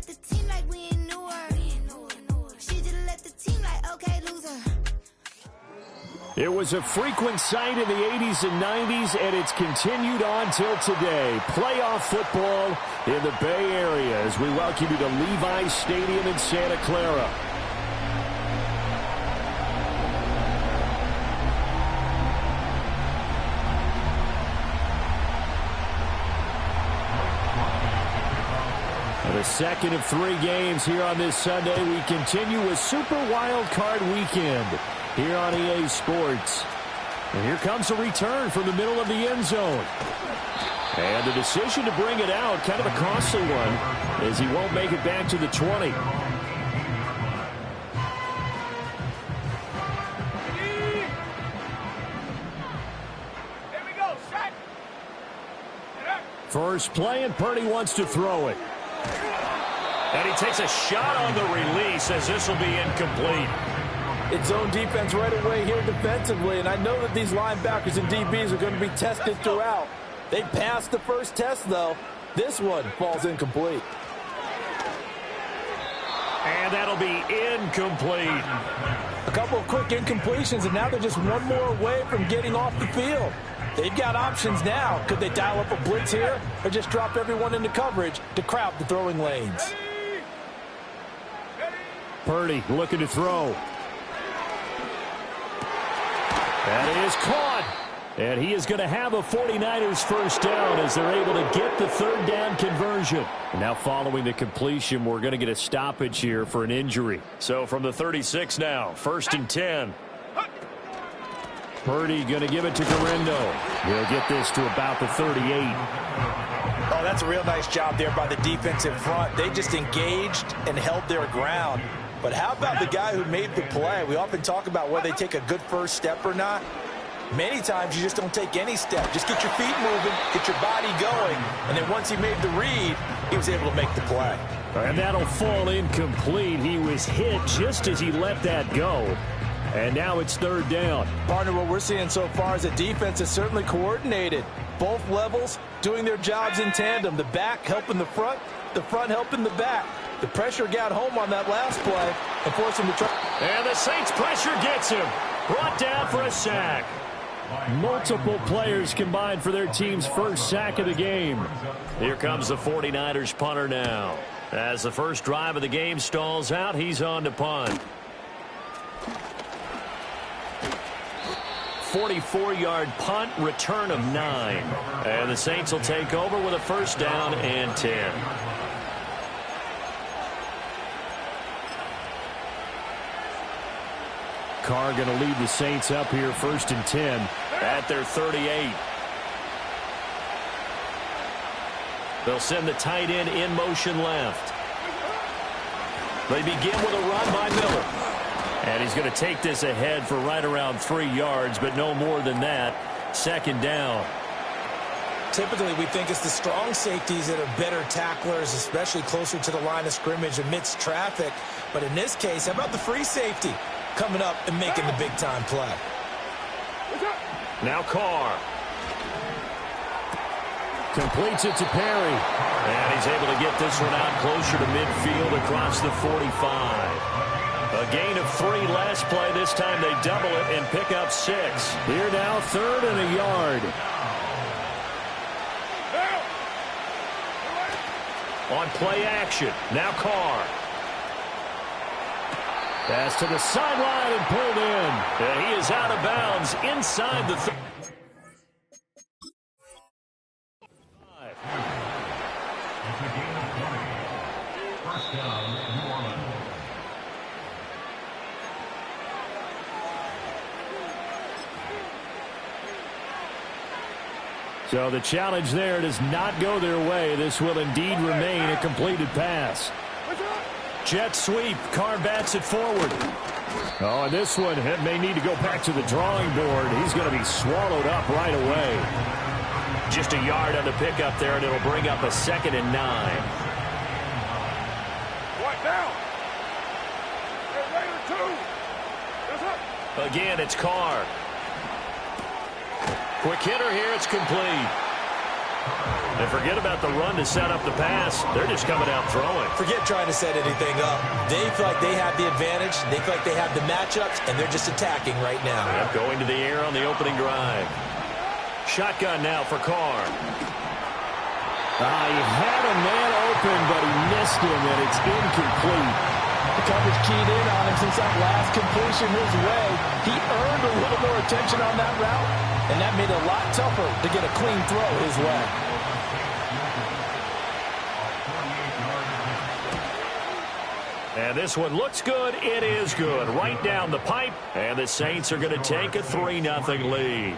let the team like we ain't knew her. She just let the team like, okay, loser. It was a frequent sight in the 80s and 90s, and it's continued on till today. Playoff football in the Bay Area as we welcome you to Levi's Stadium in Santa Clara. The second of 3 games here on this Sunday. We continue with Super Wild Card Weekend here on EA Sports. And here comes a return from the middle of the end zone. And the decision to bring it out, kind of a costly one, as he won't make it back to the 20. Here we go, set. First play, and Purdy wants to throw it. And he takes a shot on the release as this will be incomplete. It's zone defense right away here defensively, and I know that these linebackers and DBs are going to be tested throughout. They passed the first test, though. This one falls incomplete. And that'll be incomplete. A couple of quick incompletions, and now they're just one more away from getting off the field. They've got options now. Could they dial up a blitz here or just drop everyone into coverage to crowd the throwing lanes? Purdy looking to throw. That is caught. And he is going to have a 49ers first down as they're able to get the third down conversion. And now following the completion, we're going to get a stoppage here for an injury. So from the 36 now, 1st and 10. Purdy going to give it to Guerrero. He'll get this to about the 38. Oh, that's a real nice job there by the defensive front. They just engaged and held their ground. But how about the guy who made the play? We often talk about whether they take a good first step or not. Many times you just don't take any step. Just get your feet moving, get your body going, and then once he made the read, he was able to make the play. And that'll fall incomplete. He was hit just as he let that go. And now it's third down. Partner, what we're seeing so far is a defense is certainly coordinated. Both levels doing their jobs in tandem. The back helping the front helping the back. The pressure got home on that last play and forced him to try. And the Saints pressure gets him. Brought down for a sack. Multiple players combined for their team's first sack of the game. Here comes the 49ers punter now. As the first drive of the game stalls out, he's on to punt. 44-yard punt, return of 9. And the Saints will take over with a first down and 10. Carr going to lead the Saints up here, 1st and 10. At their 38. They'll send the tight end in motion left. They begin with a run by Miller. And he's going to take this ahead for right around 3 yards, but no more than that. 2nd down. Typically, we think it's the strong safeties that are better tacklers, especially closer to the line of scrimmage amidst traffic. But in this case, how about the free safety coming up and making the big-time play? Now Carr. Completes it to Perry. And he's able to get this one out closer to midfield across the 45. A gain of 3 last play. This time they double it and pick up 6. Here now, 3rd and a yard. On play action. Now Carr. Pass to the sideline and pulled in. And he is out of bounds inside the 35. So the challenge there does not go their way. This will indeed remain a completed pass. Jet sweep. Carr bats it forward. Oh, and this one may need to go back to the drawing board. He's going to be swallowed up right away. Just a yard on the pickup there, and it'll bring up a 2nd and 9. What down? Again, it's Carr. Quick hitter here. It's complete. And forget about the run to set up the pass. They're just coming out throwing. Forget trying to set anything up. They feel like they have the advantage. They feel like they have the matchups, and they're just attacking right now. Yep, going to the air on the opening drive. Shotgun now for Carr. He had a man open, but he missed him, and it's incomplete. The coverage keyed in on him since that last completion his way. He earned a little more attention on that route, and that made it a lot tougher to get a clean throw his way. And this one looks good. It is good. Right down the pipe. And the Saints are going to take a 3-0 lead.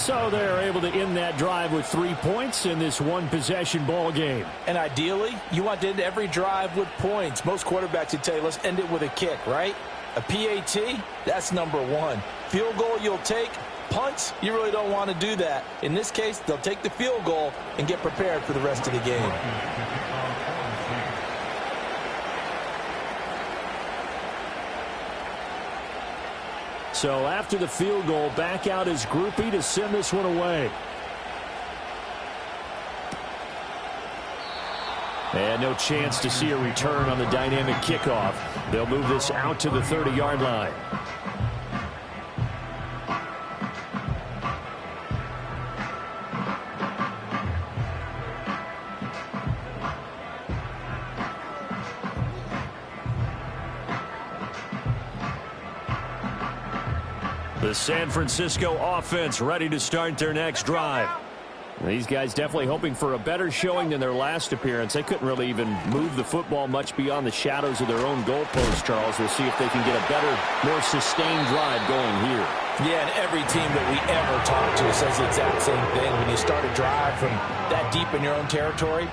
So they're able to end that drive with 3 points in this one-possession ball game. And ideally, you want to end every drive with points. Most quarterbacks would tell you, let's end it with a kick, right? A PAT, that's number one. Field goal you'll take. Punts, you really don't want to do that. In this case, they'll take the field goal and get prepared for the rest of the game. So after the field goal, back out is Grupe to send this one away. And no chance to see a return on the dynamic kickoff. They'll move this out to the 30-yard line. The San Francisco offense ready to start their next drive. These guys definitely hoping for a better showing than their last appearance. They couldn't really even move the football much beyond the shadows of their own goalpost, Charles. We'll see if they can get a better, more sustained drive going here. Yeah, and every team that we ever talk to says the exact same thing. When you start a drive from that deep in your own territory,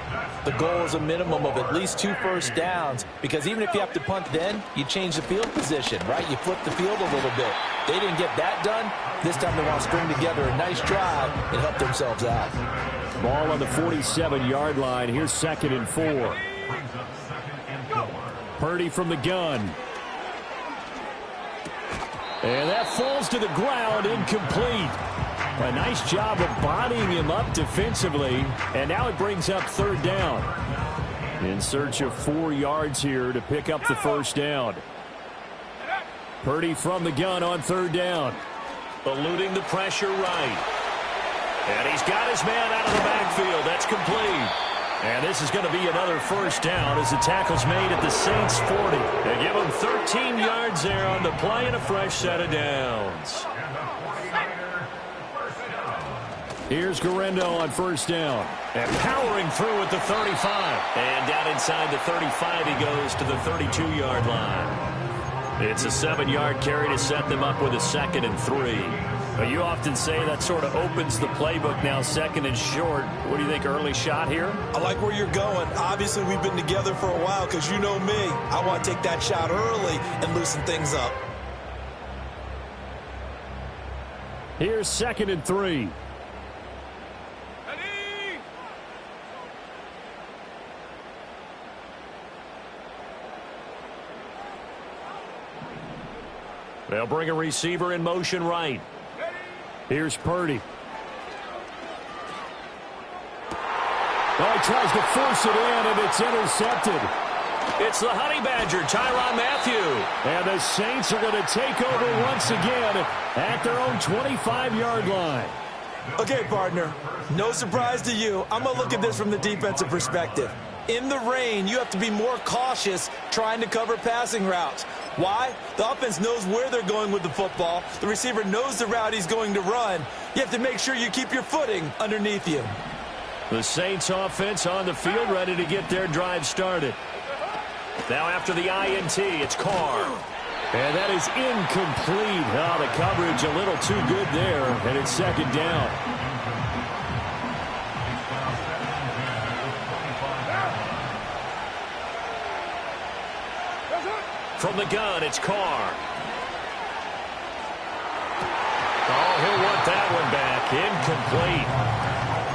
the goal is a minimum of at least 2 first downs, because even if you have to punt then, you change the field position, right? You flip the field a little bit. They didn't get that done. This time they want to string together a nice drive and help themselves out. Ball on the 47-yard line. Here's 2nd and 4. Purdy from the gun. And that falls to the ground, incomplete. A nice job of bodying him up defensively. And now it brings up 3rd down. In search of 4 yards here to pick up the first down. Purdy from the gun on 3rd down. Eluding the pressure right. And he's got his man out of the backfield. That's complete. And this is going to be another first down as the tackle's made at the Saints 40. They give him 13 yards there on the play and a fresh set of downs. Here's Guerrero on 1st down. And powering through at the 35. And down inside the 35 he goes to the 32-yard line. It's a 7-yard carry to set them up with a 2nd and 3. You often say that sort of opens the playbook now, 2nd and short. What do you think, early shot here? I like where you're going. Obviously, we've been together for a while because you know me. I want to take that shot early and loosen things up. Here's 2nd and 3. They'll bring a receiver in motion right. Here's Purdy. Oh, he tries to force it in, and it's intercepted. It's the Honey Badger, Tyrann Mathieu. And the Saints are going to take over once again at their own 25-yard line. Okay, partner, no surprise to you. I'm going to look at this from the defensive perspective. In the rain, you have to be more cautious trying to cover passing routes. Why? The offense knows where they're going with the football. The receiver knows the route he's going to run. You have to make sure you keep your footing underneath you. The Saints offense on the field ready to get their drive started. Now after the INT, it's Carr. And that is incomplete. Oh, the coverage a little too good there, and it's 2nd down. From the gun, it's Carr. Oh, he'll want that one back. Incomplete.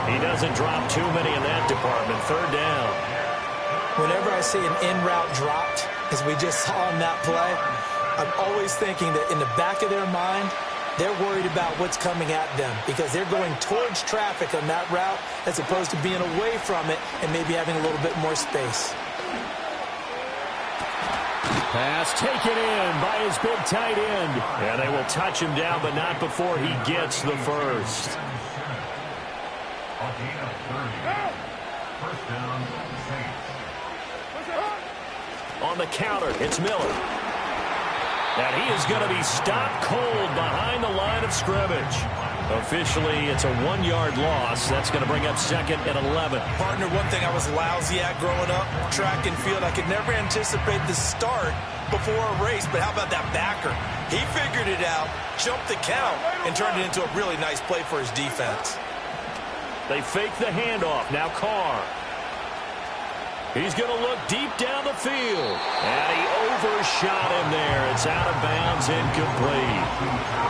He doesn't drop too many in that department. 3rd down. Whenever I see an in-route dropped, as we just saw on that play, I'm always thinking that in the back of their mind, they're worried about what's coming at them because they're going towards traffic on that route as opposed to being away from it and maybe having a little bit more space. Pass taken in by his big tight end. And they will touch him down, but not before he gets the first. On the counter, it's Miller. And he is going to be stopped cold behind the line of scrimmage. Officially, it's a 1-yard loss. That's going to bring up 2nd and 11. Partner, one thing I was lousy at growing up, track and field, I could never anticipate the start before a race, but how about that backer? He figured it out, jumped the count, and turned it into a really nice play for his defense. They fake the handoff. Now Carr. He's going to look deep down the field. And he overshot him there. It's out of bounds, incomplete.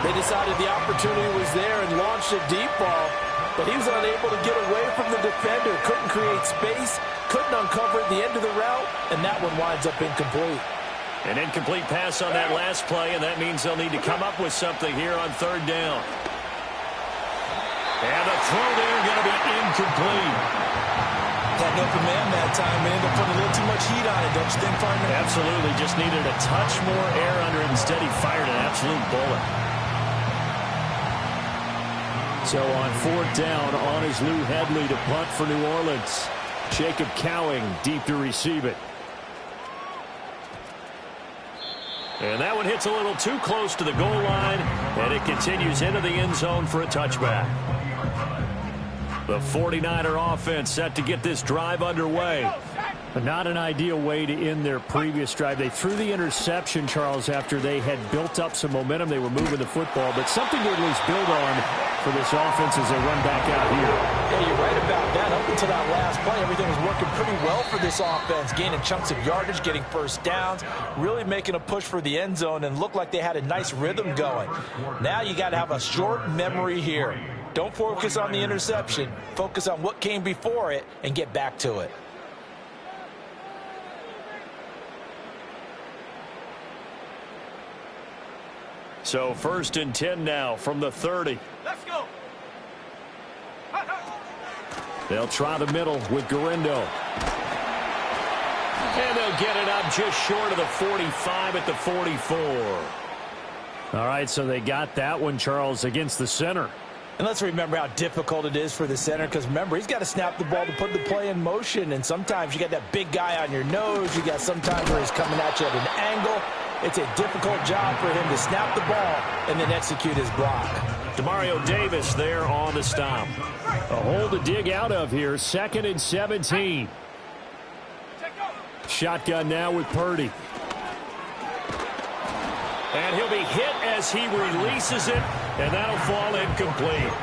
They decided the opportunity was there and launched a deep ball, but he was unable to get away from the defender. Couldn't create space, couldn't uncover at the end of the route, and that one winds up incomplete. An incomplete pass on that last play, and that means they'll need to come up with something here on 3rd down. And the throw there going to be incomplete. Had an open man that time and ended up putting a little too much heat on it, don't you think, partner? Absolutely. Just needed a touch more air under it. Instead, he fired an absolute bullet. So on 4th down, on is Lou Hedley to punt for New Orleans. Jacob Cowing deep to receive it. And that one hits a little too close to the goal line, and it continues into the end zone for a touchback. The 49er offense set to get this drive underway. But not an ideal way to end their previous drive. They threw the interception, Charles, after they had built up some momentum. They were moving the football, but something to at least build on for this offense as they run back out here. Yeah, you're right about that. Up until that last play, everything was working pretty well for this offense, gaining chunks of yardage, getting first downs, really making a push for the end zone, and looked like they had a nice rhythm going. Now you got to have a short memory here. Don't focus on the interception. Focus on what came before it and get back to it. So 1st and 10 now from the 30. Let's go. They'll try the middle with Garindo. And they'll get it up just short of the 45 at the 44. All right, so they got that one, Charles, against the center. And let's remember how difficult it is for the center, because remember, he's got to snap the ball to put the play in motion, and sometimes you got that big guy on your nose. You got sometimes where he's coming at you at an angle. It's a difficult job for him to snap the ball and then execute his block. Demario Davis there on the stop. A hole to dig out of here, 2nd and 17. Shotgun now with Purdy. And he'll be hit as he releases it, and that'll fall incomplete.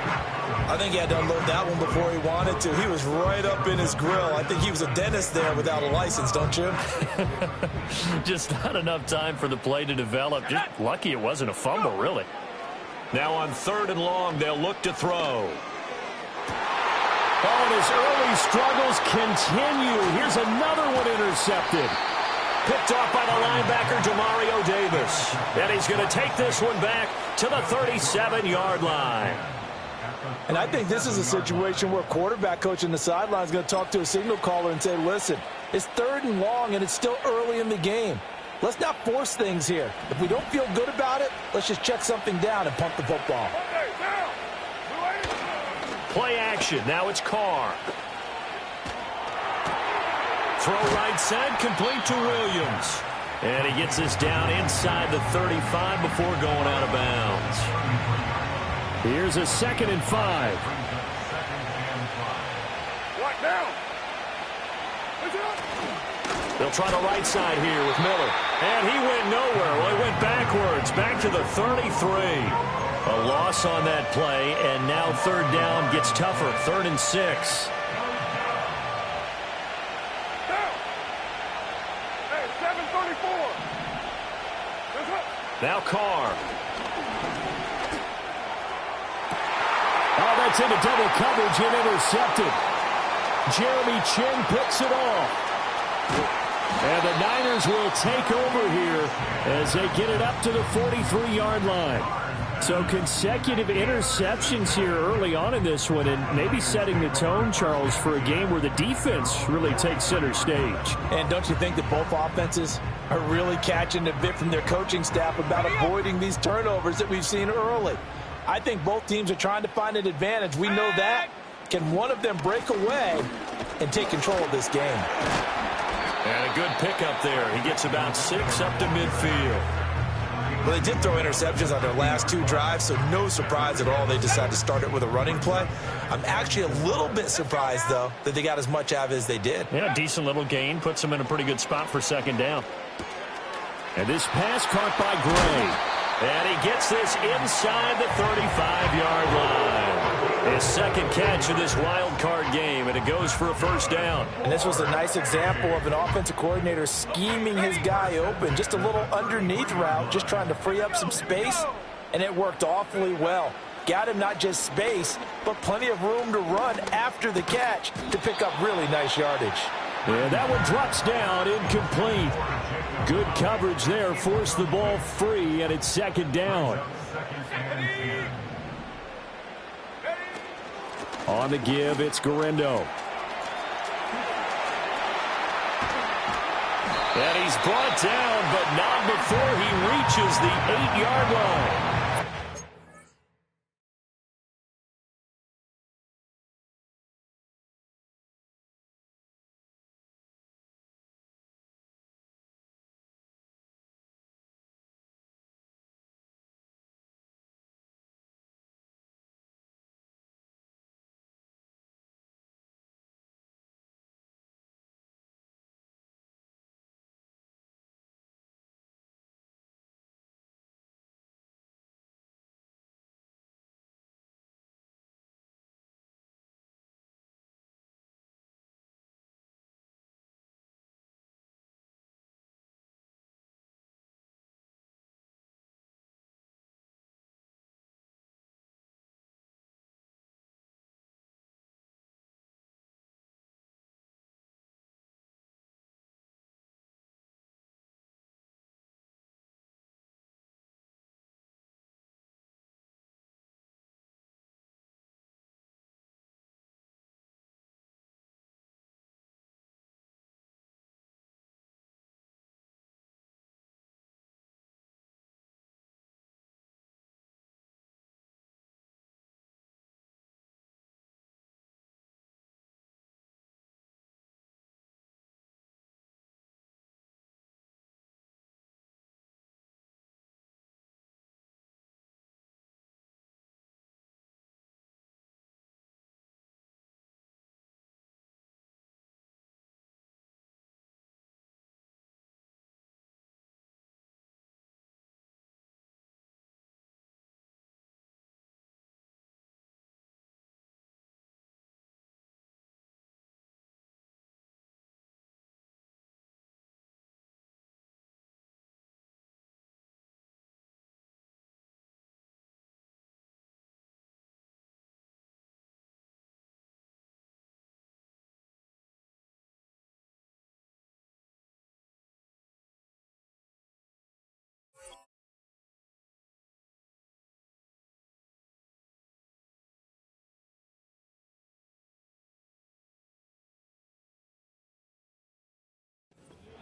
I think he had to unload that one before he wanted to. He was right up in his grill. I think he was a dentist there without a license, don't you? Just not enough time for the play to develop. Just lucky it wasn't a fumble, really. Now on 3rd and long, they'll look to throw. Oh, and his early struggles continue. Here's another one intercepted. Picked off by the linebacker, Demario Davis. And he's going to take this one back to the 37-yard line. And I think this is a situation where quarterback coach in the sideline is going to talk to a signal caller and say, listen, it's 3rd and long and it's still early in the game. Let's not force things here. If we don't feel good about it, let's just check something down and pump the football. Play action. Now it's Carr. Throw right side, complete to Williams. And he gets this down inside the 35 before going out of bounds. Here's a 2nd and 5. Right now. They'll try the right side here with Miller. And he went nowhere. Well, he went backwards, back to the 33. A loss on that play, and now 3rd down gets tougher. 3rd and 6. Now Carr. Oh, that's into double coverage and intercepted. Jeremy Chinn picks it off. And the Niners will take over here as they get it up to the 43-yard line. So consecutive interceptions here early on in this one, and maybe setting the tone, Charles, for a game where the defense really takes center stage. And don't you think that both offenses are really catching a bit from their coaching staff about avoiding these turnovers that we've seen early? I think both teams are trying to find an advantage. We know that. Can one of them break away and take control of this game? And a good pickup there. He gets about 6 up to midfield. Well, they did throw interceptions on their last 2 drives, so no surprise at all they decided to start it with a running play. I'm actually a little bit surprised, though, that they got as much out of it as they did. Yeah, decent little gain. Puts them in a pretty good spot for second down. And this pass caught by Gray. And he gets this inside the 35-yard line. His second catch of this wild card game, and it goes for a first down. And this was a nice example of an offensive coordinator scheming his guy open. Just a little underneath route, just trying to free up some space, and it worked awfully well. Got him not just space, but plenty of room to run after the catch to pick up really nice yardage. And that one drops down, incomplete. Good coverage there, forced the ball free, and it's second down. On the give, it's Guerendo. And he's brought down, but not before he reaches the 8-yard line.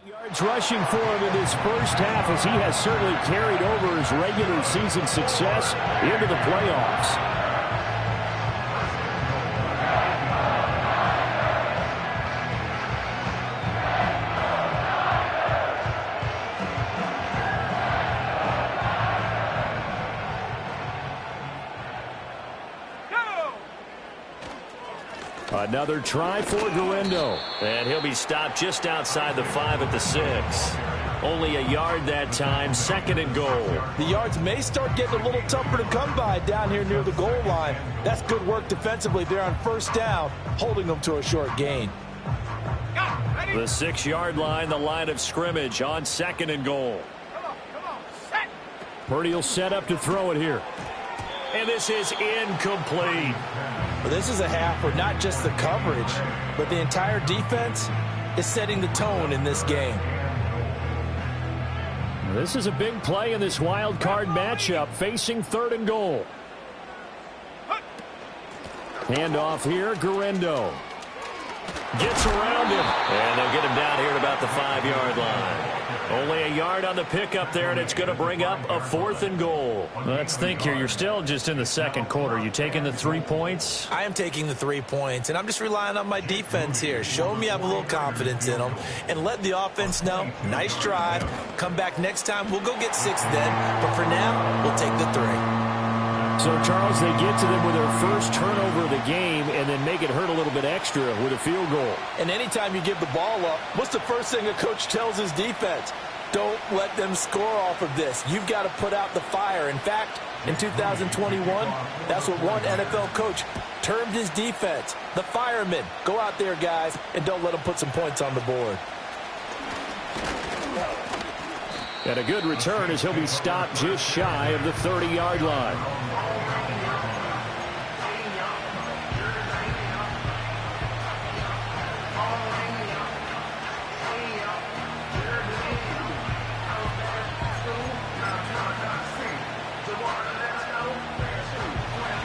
Yards rushing for him in this first half, as he has certainly carried over his regular season success into the playoffs. Another try for Guerendo. And he'll be stopped just outside the 5 at the 6. Only a yard that time, second and goal. The yards may start getting a little tougher to come by down here near the goal line. That's good work defensively there on first down, holding them to a short gain. The 6-yard line, the line of scrimmage on second and goal. Come on, set. Purdy will set up to throw it here. And this is incomplete. Well, this is a half where not just the coverage, but the entire defense is setting the tone in this game. This is a big play in this wild card matchup, facing 3rd and goal. Handoff here, Guerrero. Gets around him. And they'll get him down here at about the 5-yard line. Only a yard on the pickup there, and it's going to bring up a 4th and goal. Let's think here. You're still just in the second quarter. You taking the 3 points? I am taking the 3 points, and I'm just relying on my defense here. Show me I have a little confidence in them, and let the offense know, nice drive. Come back next time. We'll go get 6 then, but for now, we'll take the 3. So, Charles, they get to them with their first turnover of the game and then make it hurt a little bit extra with a field goal. And anytime you give the ball up, what's the first thing a coach tells his defense? Don't let them score off of this. You've got to put out the fire. In fact, in 2021, that's what one NFL coach termed his defense, the firemen. Go out there, guys, and don't let them put some points on the board. And a good return as he'll be stopped just shy of the 30-yard line.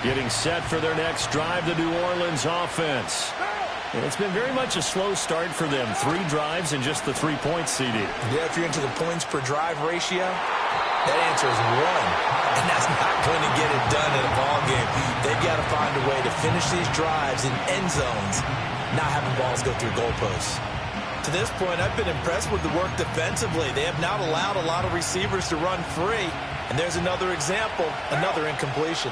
Getting set for their next drive, the New Orleans offense. It's been very much a slow start for them. 3 drives and just the 3 points, CD. Yeah, if you're into the points per drive ratio, that answer is 1. And that's not going to get it done in a ball game. They've got to find a way to finish these drives in end zones, not having balls go through goalposts. To this point, I've been impressed with the work defensively. They have not allowed a lot of receivers to run free. And there's another example, another incompletion.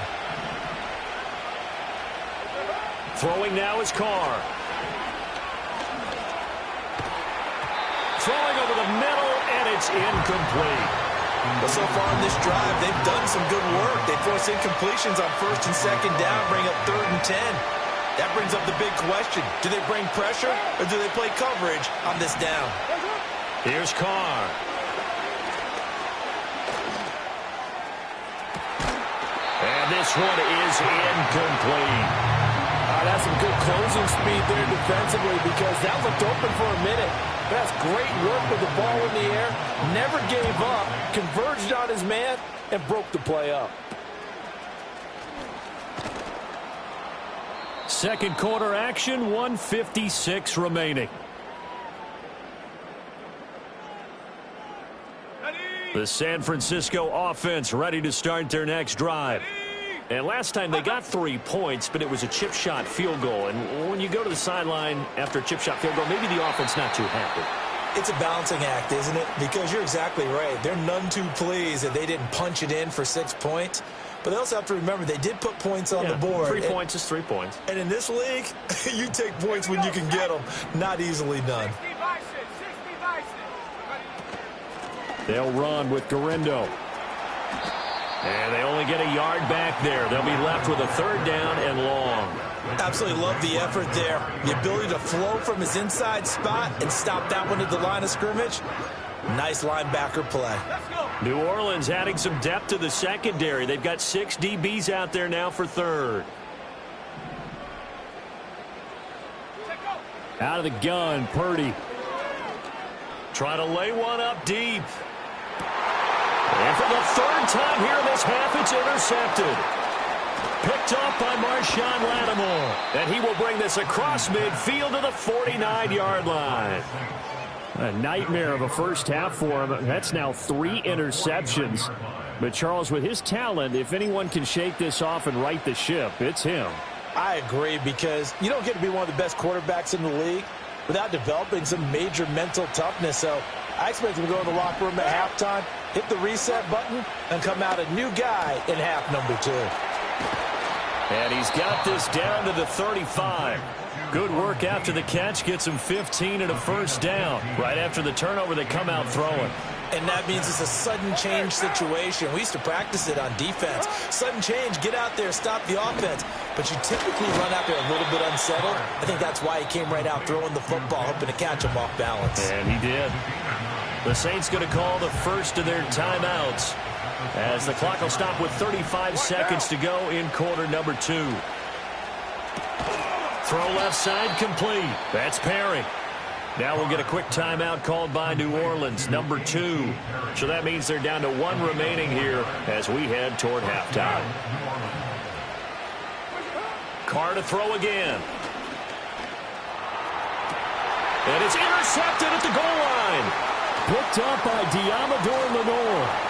Throwing now is Carr. Throwing over the middle, and it's incomplete. But so far in this drive, they've done some good work. They force incompletions on 1st and 2nd down, bring up 3rd and 10. That brings up the big question. Do they bring pressure, or do they play coverage on this down? Here's Carr. And this one is incomplete. That's some good closing speed there defensively because that looked open for a minute. That's great work with the ball in the air. Never gave up, converged on his man, and broke the play up. Second quarter action, 1:56 remaining. The San Francisco offense ready to start their next drive. And last time they got 3 points, but it was a chip shot field goal. And when you go to the sideline after a chip shot field goal, maybe the offense not too happy. It's a balancing act, isn't it? Because you're exactly right. They're none too pleased that they didn't punch it in for 6 points. But they also have to remember they did put points on the board. 3 points is 3 points. And in this league, you take points when you can get them. Not easily done. They'll run with Guerrero. And they only get a yard back there. They'll be left with a 3rd down and long. Absolutely love the effort there. The ability to flow from his inside spot and stop that one at the line of scrimmage. Nice linebacker play. New Orleans adding some depth to the secondary. They've got 6 DBs out there now for 3rd. Out of the gun, Purdy. Trying to lay one up deep. And for the 3rd time here in this half, it's intercepted. Picked off by Marshawn Lattimore. And he will bring this across midfield to the 49-yard line. A nightmare of a first half for him. That's now 3 interceptions. But Charles, with his talent, if anyone can shake this off and right the ship, it's him. I agree, because you don't get to be one of the best quarterbacks in the league without developing some major mental toughness. So I expect him to go in the locker room at halftime, hit the reset button, and come out a new guy in half number 2. And he's got this down to the 35. Good work after the catch. Gets him 15 and a first down. Right after the turnover, they come out throwing. And that means it's a sudden change situation. We used to practice it on defense. Sudden change, get out there, stop the offense. But you typically run out there a little bit unsettled. I think that's why he came right out throwing the football, hoping to catch him off balance. And he did. The Saints going to call the first of their timeouts as the clock will stop with 35 seconds to go in quarter number 2. Throw left side complete. That's Perry. Now we'll get a quick timeout called by New Orleans, number 2. So that means they're down to 1 remaining here as we head toward halftime. Carr to throw again. And it's intercepted at the goal line. Picked up by Deommodore Lenoir.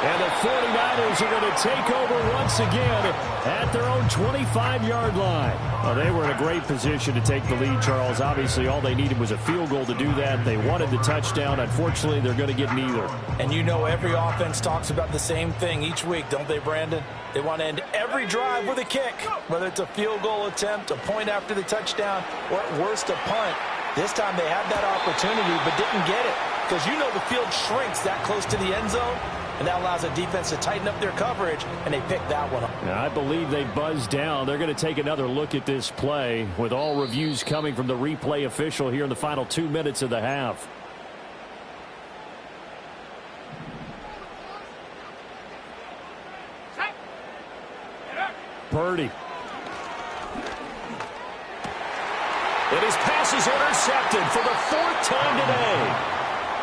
And the 49ers are going to take over once again at their own 25-yard line. Well, they were in a great position to take the lead, Charles. Obviously, all they needed was a field goal to do that. They wanted the touchdown. Unfortunately, they're going to get neither. And you know every offense talks about the same thing each week, don't they, Brandon? They want to end every drive with a kick, whether it's a field goal attempt, a point after the touchdown, or at worst a punt. This time they had that opportunity but didn't get it because you know the field shrinks that close to the end zone. And that allows the defense to tighten up their coverage, and they picked that one up. I believe they buzzed down. They're going to take another look at this play with all reviews coming from the replay official here in the final 2 minutes of the half. Purdy. And his pass is intercepted for the 4th time today.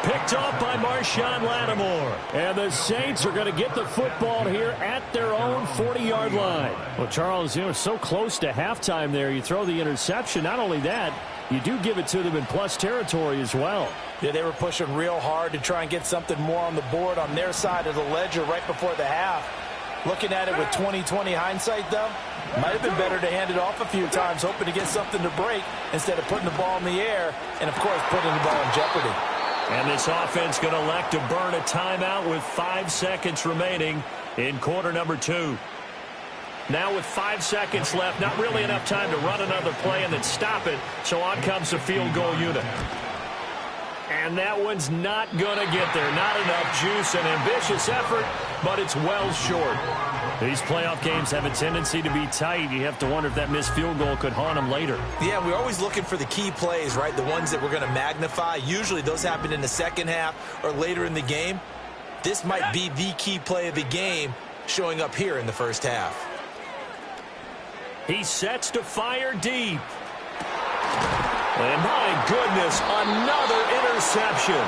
Picked off by Marshawn Lattimore. And the Saints are going to get the football here at their own 40-yard line. Well, Charles, you know, so close to halftime there. You throw the interception. Not only that, you do give it to them in plus territory as well. Yeah, they were pushing real hard to try and get something more on the board on their side of the ledger right before the half. Looking at it with 20/20 hindsight, though, might have been better to hand it off a few times, hoping to get something to break instead of putting the ball in the air and, of course, putting the ball in jeopardy. And this offense going to elect to burn a timeout with 5 seconds remaining in quarter number 2. Now with 5 seconds left, not really enough time to run another play and then stop it, so on comes the field goal unit. And that one's not going to get there. Not enough juice, an ambitious effort, but it's well short. These playoff games have a tendency to be tight. You have to wonder if that missed field goal could haunt them later. Yeah, we're always looking for the key plays, right? The ones that we're going to magnify. Usually those happen in the second half or later in the game. This might be the key play of the game showing up here in the first half. He sets to fire deep. And my goodness, another interception.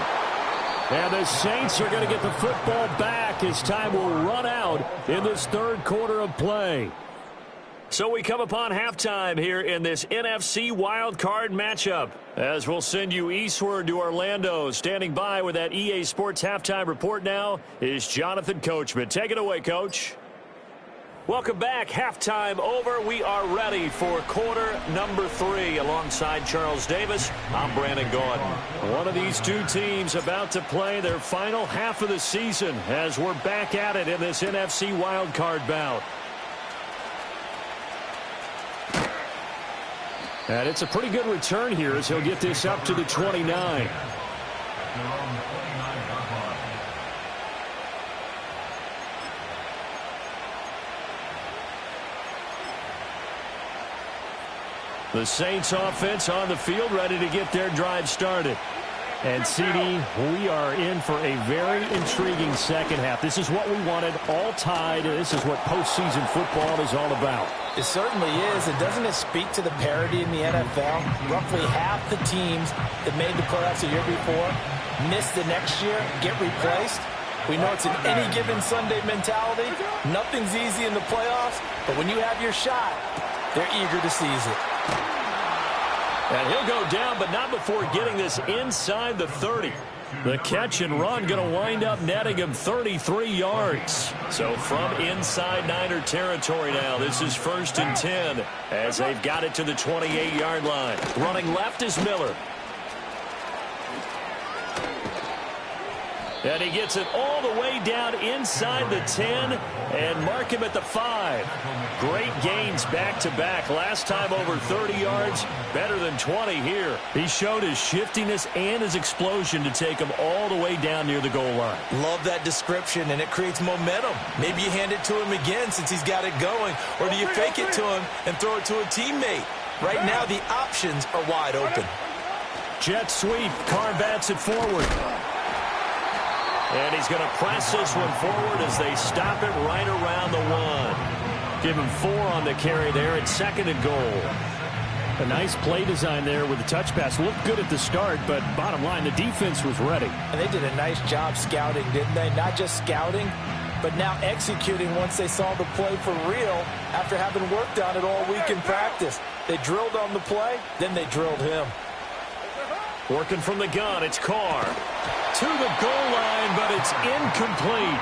And the Saints are going to get the football back as time will run out in this third quarter of play. So we come upon halftime here in this NFC wildcard matchup. As we'll send you eastward to Orlando. Standing by with that EA Sports halftime report now is Jonathan Coachman. Take it away, Coach. Welcome back. Halftime over. We are ready for quarter number 3. Alongside Charles Davis, I'm Brandon Gaudin. One of these two teams about to play their final half of the season as we're back at it in this NFC wildcard bout. And it's a pretty good return here as he'll get this up to the 29. The Saints offense on the field ready to get their drive started. And, CD, we are in for a very intriguing second half. This is what we wanted, all tied. This is what postseason football is all about. It certainly is. And doesn't it speak to the parity in the NFL? Roughly half the teams that made the playoffs a year before miss the next year, get replaced. We know it's an any given Sunday mentality. Nothing's easy in the playoffs, but when you have your shot, they're eager to seize it. And he'll go down, but not before getting this inside the 30. The catch and run going to wind up netting him 33 yards. So from inside Niner territory now, this is 1st and 10 as they've got it to the 28-yard line. Running left is Miller. And he gets it all the way down inside the 10 and mark him at the 5. Great gains back-to-back. Last time over 30 yards, better than 20 here. He showed his shiftiness and his explosion to take him all the way down near the goal line. Love that description, and it creates momentum. Maybe you hand it to him again since he's got it going, or do you fake it to him and throw it to a teammate? Right now, the options are wide open. Jet sweep. Carr bats it forward. And he's going to press this one forward as they stop it right around the 1. Give him 4 on the carry there at 2nd and goal. A nice play design there with the touch pass. Looked good at the start, but bottom line, the defense was ready. And they did a nice job scouting, didn't they? Not just scouting, but now executing once they saw the play for real after having worked on it all week in practice. They drilled on the play, then they drilled him. Working from the gun, it's Carr. To the goal line, but it's incomplete.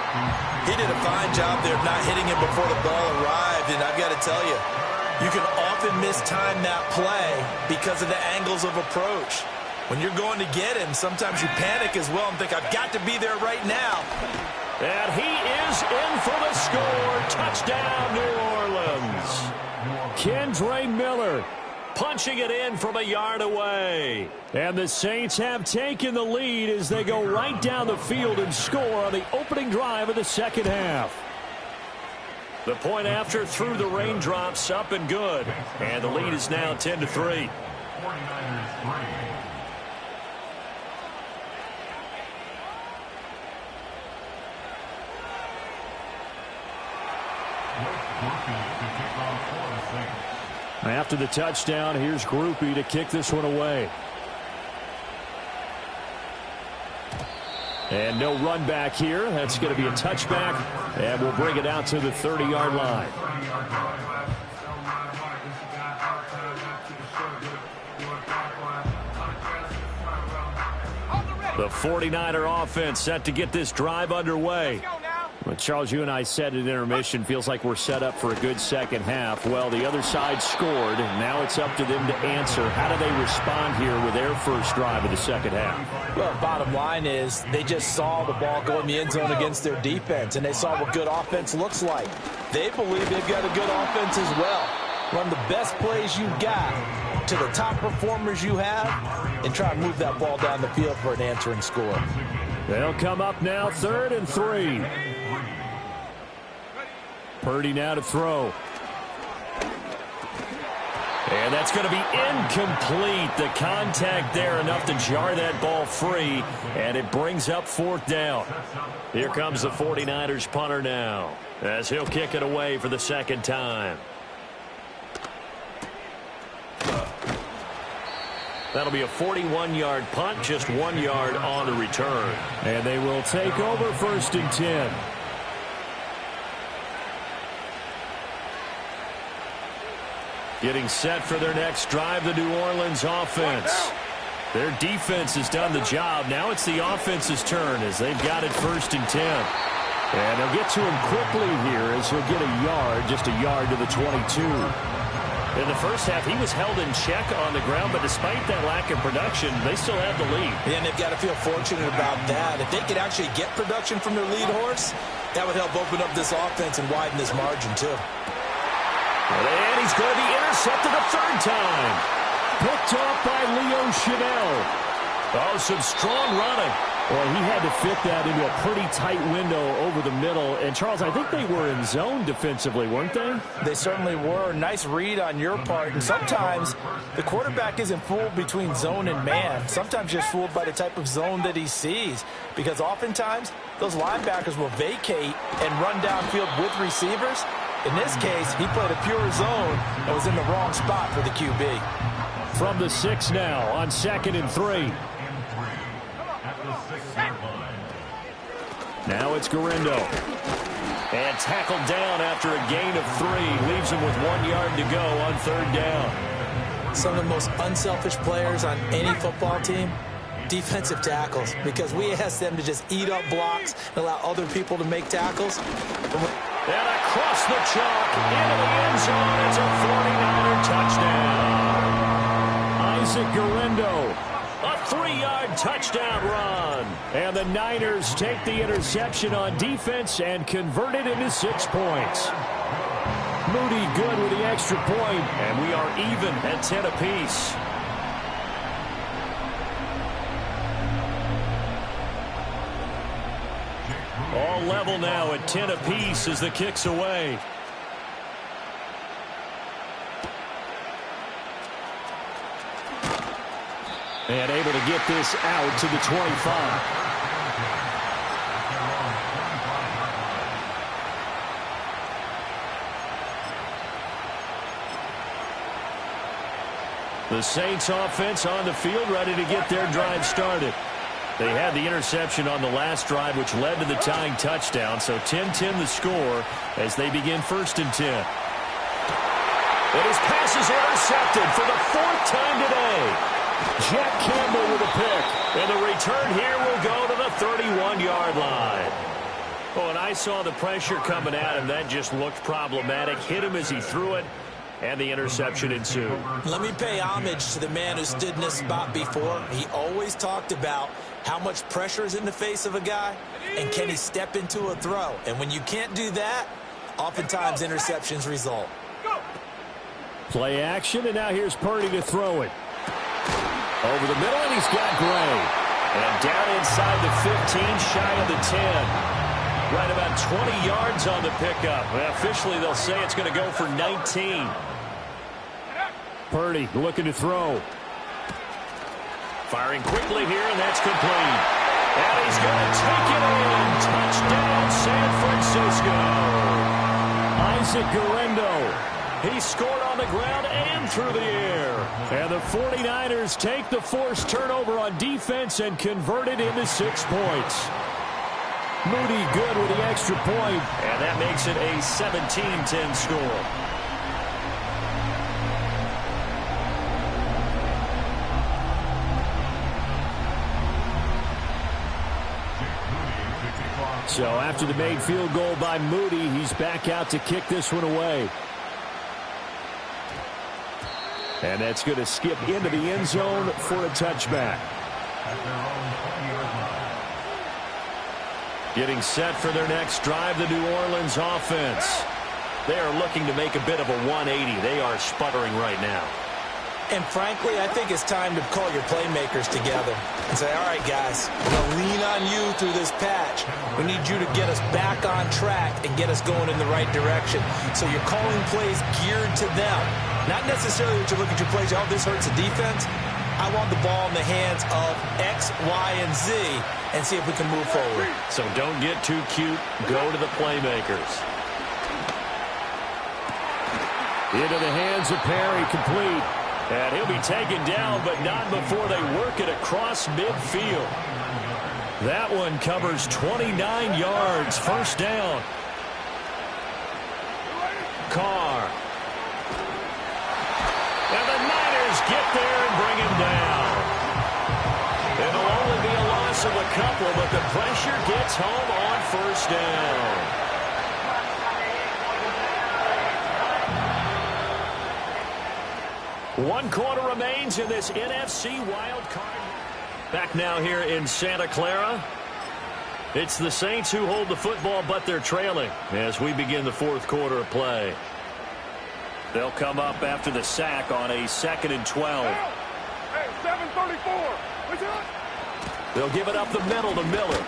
He did a fine job there of not hitting him before the ball arrived, and I've got to tell you, you can often mistime that play because of the angles of approach. When you're going to get him, sometimes you panic as well and think, I've got to be there right now. And he is in for the score. Touchdown, New Orleans. Kendre Miller punching it in from a yard away. And the Saints have taken the lead as they go right down the field and score on the opening drive of the second half. The point after through the raindrops, up and good. And the lead is now 10-3. After the touchdown, here's Grupe to kick this one away. And no run back here. That's going to be a touchback, and we'll bring it out to the 30-yard line. The 49er offense set to get this drive underway. Well, Charles, you and I said at intermission, feels like we're set up for a good second half. Well, the other side scored, and now it's up to them to answer. How do they respond here with their first drive of the second half? Well, bottom line is they just saw the ball go in the end zone against their defense, and they saw what good offense looks like. They believe they've got a good offense as well. Run the best plays you got to the top performers you have, and try and move that ball down the field for an answering score. They'll come up now, 3rd and 3. Purdy now to throw. And that's going to be incomplete. The contact there enough to jar that ball free, and it brings up 4th down. Here comes the 49ers punter now, as he'll kick it away for the second time. That'll be a 41-yard punt, just 1 yard on the return. And they will take over 1st and 10. Getting set for their next drive, the New Orleans offense. Their defense has done the job. Now it's the offense's turn as they've got it 1st and 10. And they'll get to him quickly here as he'll get a yard, just a yard to the 22. In the first half, he was held in check on the ground, but despite that lack of production, they still have the lead. And they've got to feel fortunate about that. If they could actually get production from their lead horse, that would help open up this offense and widen this margin, too. And he's going to be intercepted a 3rd time. Picked off by Leo Chanel. Oh, some strong running. Well, he had to fit that into a pretty tight window over the middle. And, Charles, I think they were in zone defensively, weren't they? They certainly were. Nice read on your part. And sometimes the quarterback isn't fooled between zone and man. Sometimes just fooled by the type of zone that he sees. Because oftentimes, those linebackers will vacate and run downfield with receivers. In this case, he played a pure zone and was in the wrong spot for the QB. From the 6 now on 2nd and 3. Now it's Garindo. And tackled down after a gain of 3. Leaves him with 1 yard to go on 3rd down. Some of the most unselfish players on any football team, defensive tackles, because we ask them to just eat up blocks and allow other people to make tackles. And across the chalk, into the end zone, it's a 49er touchdown. Isaac Garindo. A 3-yard touchdown run. And the Niners take the interception on defense and convert it into 6 points. Moody good with the extra point. And we are even at 10 apiece. All level now at 10 apiece as the kick's away. And able to get this out to the 25. The Saints offense on the field, ready to get their drive started. They had the interception on the last drive, which led to the tying touchdown. So 10-10 the score as they begin 1st and 10. And his pass is intercepted for the 4th time today. Jack Campbell with a pick. And the return here will go to the 31-yard line. Oh, and I saw the pressure coming at him. That just looked problematic. Hit him as he threw it. And the interception ensued. Let me pay homage to the man who stood in this spot before. He always talked about how much pressure is in the face of a guy, and can he step into a throw. And when you can't do that, oftentimes interceptions result. Play action, and now here's Purdy to throw it. Over the middle, and he's got Gray. And down inside the 15, shy of the 10. Right about 20 yards on the pickup. Well, officially, they'll say it's going to go for 19. Purdy looking to throw. Firing quickly here, and that's complete. And he's going to take it in. Touchdown, San Francisco. Isaac Guerendo. He scored on the ground and through the air. And the 49ers take the forced turnover on defense and convert it into 6 points. Moody good with the extra point. And that makes it a 17-10 score. So after the made field goal by Moody, he's back out to kick this one away. And that's going to skip into the end zone for a touchback. Getting set for their next drive, the New Orleans offense. They are looking to make a bit of a 180. They are sputtering right now. And frankly, I think it's time to call your playmakers together and say, all right, guys, we're going to lean on you through this patch. We need you to get us back on track and get us going in the right direction. So you're calling plays geared to them. Not necessarily that you look at your plays, oh, this hurts the defense. I want the ball in the hands of X, Y, and Z and see if we can move forward. So don't get too cute. Go to the playmakers. Into the hands of Perry, complete. And he'll be taken down, but not before they work it across midfield. That one covers 29 yards. 1st down. Carr. And the Niners get there and bring him down. It'll only be a loss of a couple, but the pressure gets home on 1st down. One quarter remains in this NFC wild card. Back now here in Santa Clara. It's the Saints who hold the football, but they're trailing as we begin the 4th quarter of play. They'll come up after the sack on a 2nd and 12. Hey, 734. They'll give it up the middle to Miller.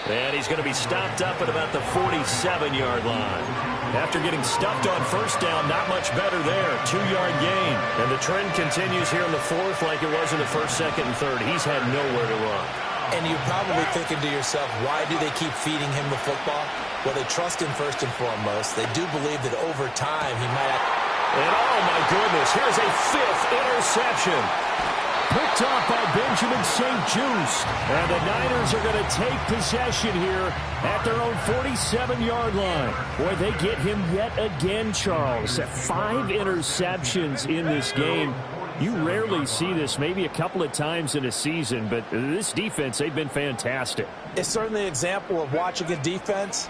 And he's going to be stopped up at about the 47-yard line. After getting stuffed on 1st down, not much better there. 2-yard gain. And the trend continues here in the 4th like it was in the 1st, 2nd, and 3rd. He's had nowhere to run. And you're probably thinking to yourself, why do they keep feeding him the football? Well, they trust him first and foremost. They do believe that over time he might have... And oh, my goodness, here's a 5th interception. Picked off by Benjamin St-Juste. And the Niners are going to take possession here at their own 47-yard line. Boy, they get him yet again, Charles. 5 interceptions in this game. You rarely see this, maybe a couple of times in a season, but this defense, they've been fantastic. It's certainly an example of watching a defense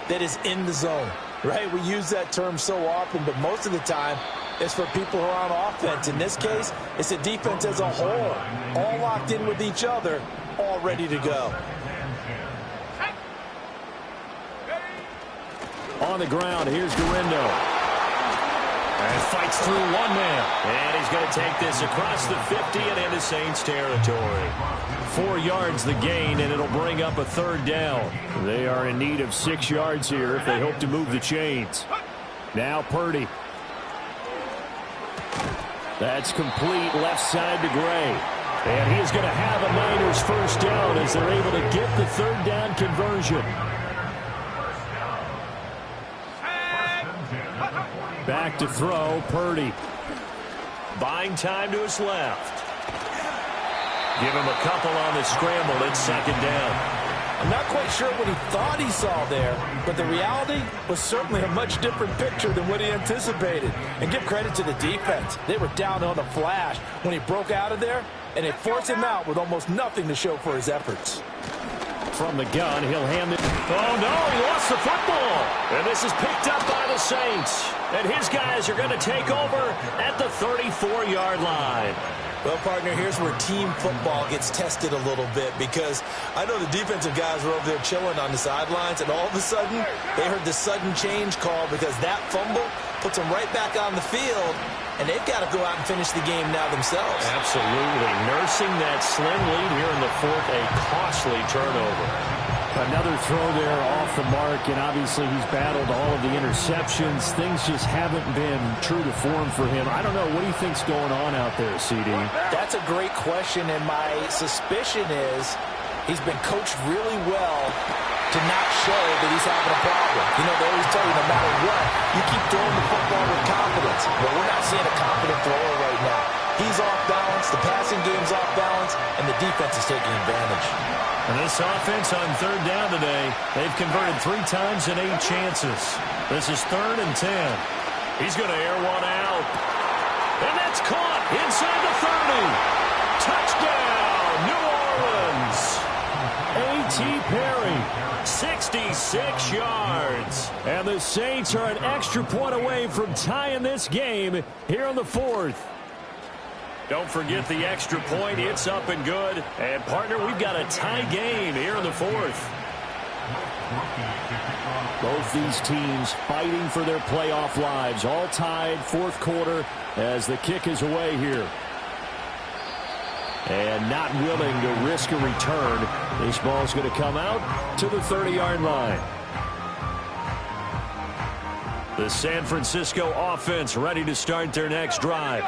that is in the zone, right? We use that term so often, but most of the time, it's for people who are on offense. In this case, it's a defense as a whole, all locked in with each other, all ready to go. On the ground, here's Guerendo. And fights through one man. And he's going to take this across the 50 and into Saints territory. 4 yards the gain, and it'll bring up a 3rd down. They are in need of 6 yards here if they hope to move the chains. Now Purdy. That's complete left side to Gray. And he is going to have a Niners 1st down as they're able to get the 3rd down conversion. Back to throw, Purdy. Buying time to his left. Give him a couple on the scramble. It's second down. I'm not quite sure what he thought he saw there, but the reality was certainly a much different picture than what he anticipated. And give credit to the defense. They were down on a flash when he broke out of there, and they forced him out with almost nothing to show for his efforts. From the gun, he'll hand it. Oh, no, he lost the football. And this is picked up by the Saints. And his guys are going to take over at the 34-yard line. Well, partner, here's where team football gets tested a little bit, because I know the defensive guys were over there chilling on the sidelines, and all of a sudden, they heard the sudden change call because that fumble puts them right back on the field, and they've got to go out and finish the game now themselves. Absolutely. Nursing that slim lead here in the fourth, a costly turnover. Another throw there off the mark, and obviously he's battled all of the interceptions. Things just haven't been true to form for him. I don't know. What do you think's going on out there, CD? That's a great question, and my suspicion is he's been coached really well to not show that he's having a problem. You know, they always tell you no matter what, you keep throwing the football with confidence. Well, we're not seeing a confident thrower right now. He's off balance, the passing game's off balance, and the defense is taking advantage. And this offense on third down today, they've converted 3 times in 8 chances. This is 3rd and 10. He's going to air one out. And that's caught inside the 30. Touchdown, New Orleans. A.T. Perry, 66 yards. And the Saints are an extra point away from tying this game here in the 4th. Don't forget the extra point. It's up and good. And, partner, we've got a tie game here in the 4th. Both these teams fighting for their playoff lives. All tied, 4th quarter as the kick is away here. And not willing to risk a return. This ball's going to come out to the 30-yard line. The San Francisco offense ready to start their next drive.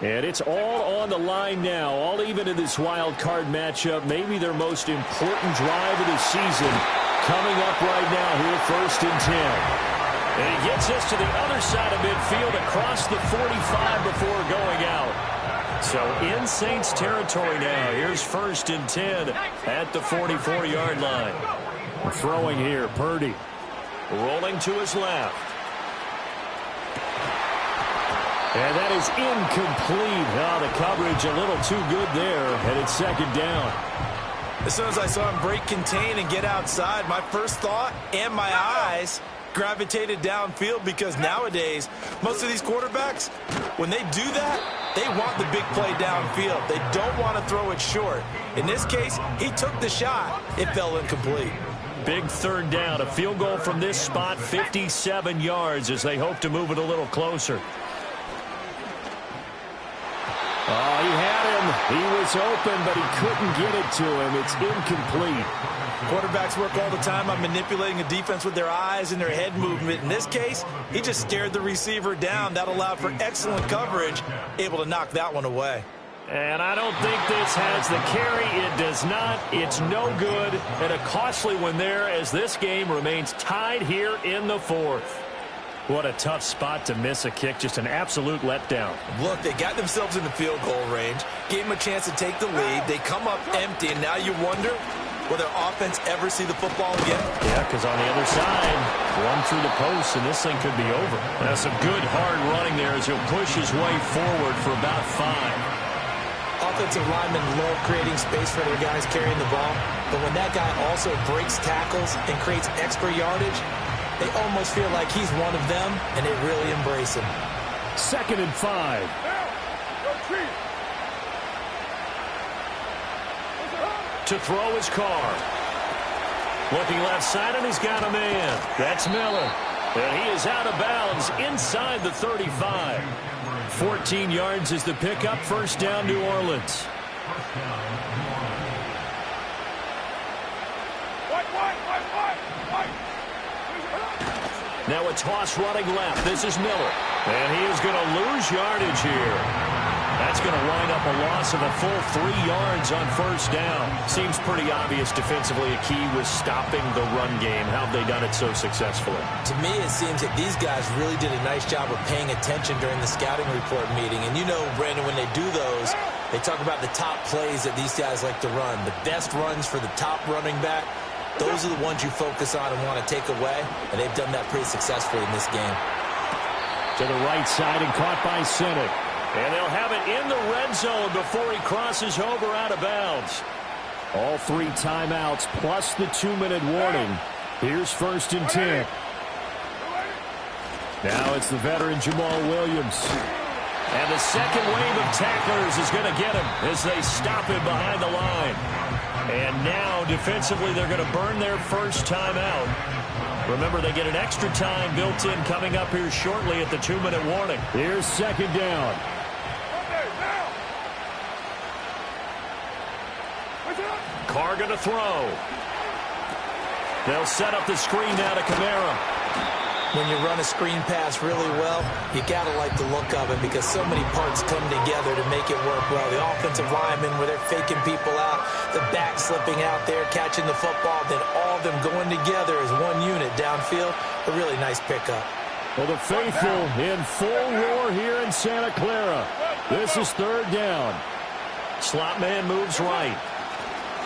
And it's all on the line now, all even in this wild card matchup. Maybe their most important drive of the season coming up right now here, 1st and 10. And he gets us to the other side of midfield across the 45 before going out. So in Saints territory now. Here's 1st and 10 at the 44-yard line. Throwing here, Purdy. Rolling to his left. And that is incomplete. Oh, the coverage a little too good there, and it's 2nd down. As soon as I saw him break contain and get outside, my first thought and my eyes gravitated downfield, because nowadays, most of these quarterbacks, when they do that, they want the big play downfield. They don't want to throw it short. In this case, he took the shot. It fell incomplete. Big 3rd down. A field goal from this spot, 57 yards as they hope to move it a little closer. Oh, he had him. He was open, but he couldn't get it to him. It's incomplete. Quarterbacks work all the time on manipulating a defense with their eyes and their head movement. In this case, he just stared the receiver down. That allowed for excellent coverage, able to knock that one away. And I don't think this has the carry. It does not. It's no good. And a costly one there as this game remains tied here in the 4th. What a tough spot to miss a kick. Just an absolute letdown. Look, they got themselves in the field goal range, gave them a chance to take the lead. They come up empty, and now you wonder, will their offense ever see the football again? Yeah, because on the other side, run through the post, and this thing could be over. That's some good, hard running there as he'll push his way forward for about 5. Offensive linemen love creating space for their guys carrying the ball, but when that guy also breaks tackles and creates extra yardage, they almost feel like he's one of them, and they really embrace him. 2nd and 5. To throw his Carr. Looking left side, and he's got a man. That's Miller. And he is out of bounds inside the 35. 14 yards is the pickup. 1st down, New Orleans. Now a toss running left. This is Miller. And he is going to lose yardage here. That's going to wind up a loss of a full 3 yards on first down. Seems pretty obvious defensively a key was stopping the run game. How have they done it so successfully? To me, it seems that these guys really did a nice job of paying attention during the scouting report meeting. And you know, Brandon, when they do those, they talk about the top plays that these guys like to run. The best runs for the top running back, those are the ones you focus on and want to take away. And they've done that pretty successfully in this game. To the right side and caught by Sinnott. And they'll have it in the red zone before he crosses over out of bounds. All 3 timeouts plus the 2-minute warning. Here's 1st and 10. Now it's the veteran Jamal Williams. And the second wave of tacklers is going to get him as they stop him behind the line. And now defensively they're going to burn their first timeout. Remember, they get an extra time built in coming up here shortly at the 2-minute warning. Here's 2nd down. Carr going to throw. They'll set up the screen now to Kamara. When you run a screen pass really well, you got to like the look of it because so many parts come together to make it work well. The offensive linemen, where they're faking people out, the back slipping out there, catching the football, then all of them going together as one unit downfield. A really nice pickup. Well, the faithful in full roar here in Santa Clara. This is 3rd down. Slot man moves right.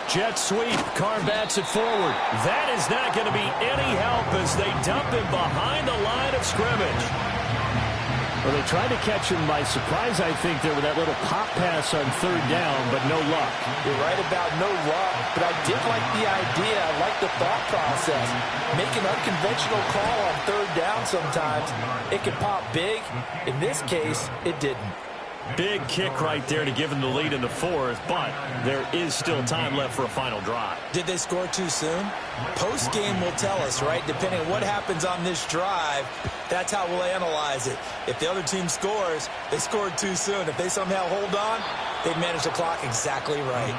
Jet sweep. Carr bats it forward. That is not going to be any help as they dump him behind the line of scrimmage. Well, they tried to catch him by surprise, I think, there with that little pop pass on 3rd down, but no luck. You're right about no luck, but I did like the idea. I like the thought process. Make an unconventional call on 3rd down sometimes. It can pop big. In this case, it didn't. Big kick right there to give them the lead in the 4th, but there is still time left for a final drive. Did they score too soon? Post-game will tell us, right? Depending on what happens on this drive, that's how we'll analyze it. If the other team scores, they scored too soon. If they somehow hold on, they've managed the clock exactly right.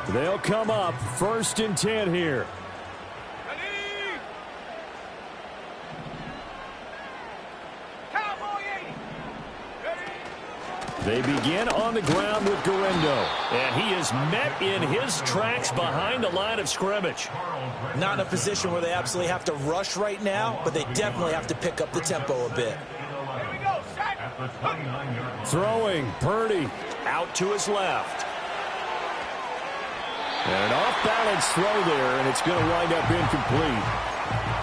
They'll come up 1st and 10 here. They begin on the ground with Guerendo. And he is met in his tracks behind the line of scrimmage. Not in a position where they absolutely have to rush right now, but they definitely have to pick up the tempo a bit. Throwing, Purdy. Out to his left. And an off-balance throw there, and it's going to wind up incomplete.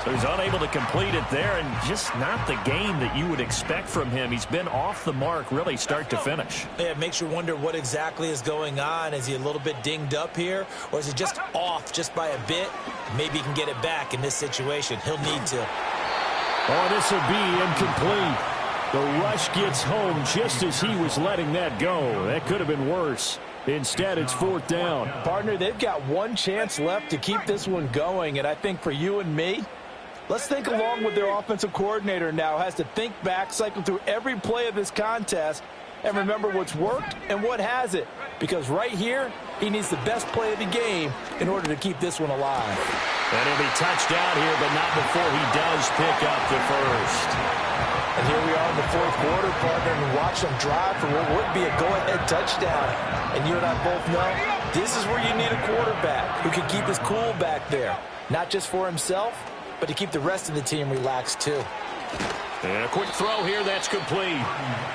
So he's unable to complete it there, and just not the game that you would expect from him. He's been off the mark really start to finish. Yeah, it makes you wonder what exactly is going on. Is he a little bit dinged up here, or is he just off just by a bit? Maybe he can get it back in this situation. He'll need to. Oh, this will be incomplete. The rush gets home just as he was letting that go. That could have been worse. Instead, it's 4th down. Partner, they've got one chance left to keep this one going, and I think for you and me, let's think along with their offensive coordinator now. Has to think back, cycle through every play of this contest, and remember what's worked and what hasn't. Because right here, he needs the best play of the game in order to keep this one alive. And he'll be touched out here, but not before he does pick up the first. And here we are in the 4th quarter, partner, and watch them drive for what would be a go-ahead touchdown. And you and I both know this is where you need a quarterback who can keep his cool back there. Not just for himself, but to keep the rest of the team relaxed too. And a quick throw here, that's complete.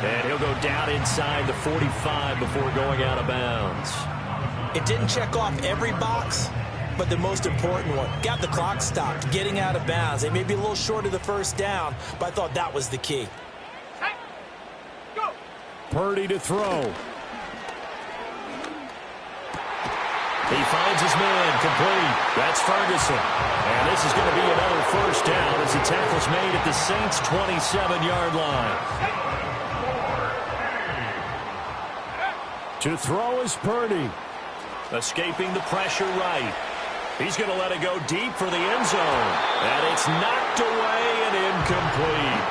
And he'll go down inside the 45 before going out of bounds. It didn't check off every box, but the most important one. Got the clock stopped, getting out of bounds. They may be a little short of the first down, but I thought that was the key. Purdy to throw. He finds his man, complete. That's Ferguson. And this is going to be another first down as the tackle's made at the Saints' 27-yard line. To throw is Purdy. Escaping the pressure right. He's going to let it go deep for the end zone. And it's knocked away and incomplete.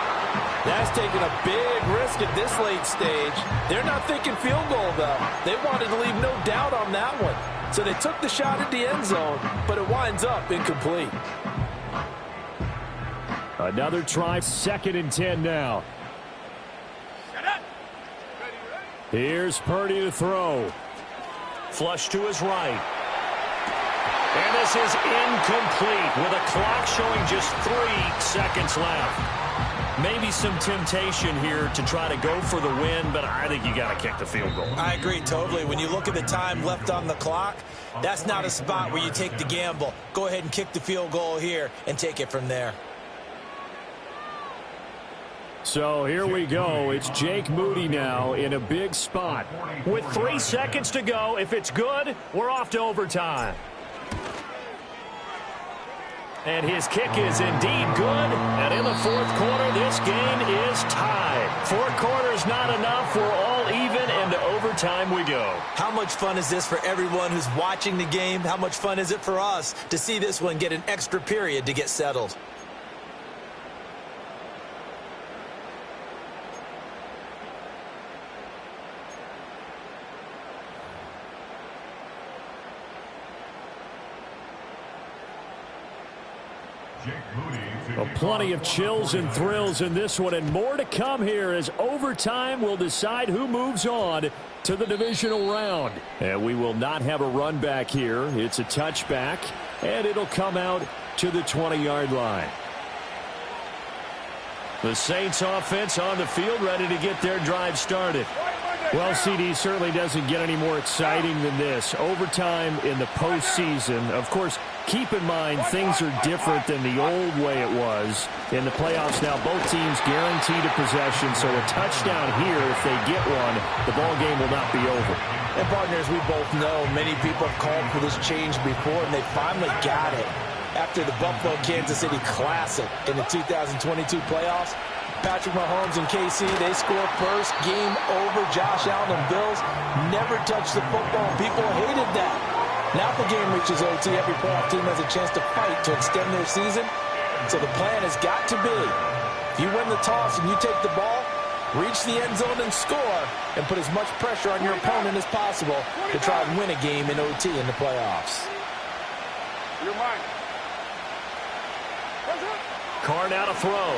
That's taking a big risk at this late stage. They're not thinking field goal, though. They wanted to leave no doubt on that one. So they took the shot at the end zone, but it winds up incomplete. Another try, 2nd and 10 now. Here's Purdy to throw. Flush to his right. And this is incomplete with a clock showing just 3 seconds left. Maybe some temptation here to try to go for the win, but I think you got to kick the field goal. I agree totally. When you look at the time left on the clock, that's not a spot where you take the gamble. Go ahead and kick the field goal here and take it from there. So here we go. It's Jake Moody now in a big spot. With 3 seconds to go, if it's good, we're off to overtime. And his kick is indeed good. And in the 4th quarter, this game is tied. 4 quarters not enough. We're all even, and to overtime we go. How much fun is this for everyone who's watching the game? How much fun is it for us to see this one get an extra period to get settled? Plenty of chills and thrills in this one, and more to come here as overtime will decide who moves on to the divisional round. And we will not have a run back here. It's a touchback, and it'll come out to the 20-yard line. The Saints offense on the field, ready to get their drive started. Well, CD certainly doesn't get any more exciting than this. Overtime in the postseason. Of course, keep in mind things are different than the old way it was. In the playoffs now, both teams guaranteed a possession, so a touchdown here, if they get one, the ball game will not be over. And partners, we both know many people have called for this change before, and they finally got it. After the Buffalo-Kansas City Classic in the 2022 playoffs, Patrick Mahomes and KC, they score first. Game over. Josh Allen and Bills never touched the football. People hated that. Now if the game reaches OT, every playoff team has a chance to fight to extend their season. So the plan has got to be, if you win the toss and you take the ball, reach the end zone and score, and put as much pressure on your opponent as possible to try and win a game in OT in the playoffs. Carr now to throw.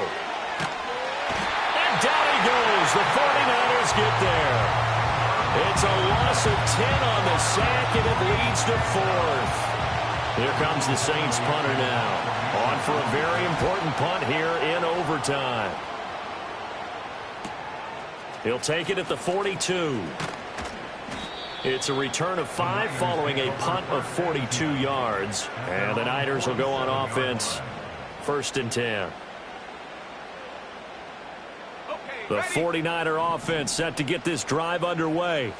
And down he goes. The 49ers get there. It's a loss of 10 on the sack, and it leads to 4th. Here comes the Saints punter now. On for a very important punt here in overtime. He'll take it at the 42. It's a return of 5 following a punt of 42 yards. And the Niners will go on offense. 1st and 10. The 49er offense set to get this drive underway.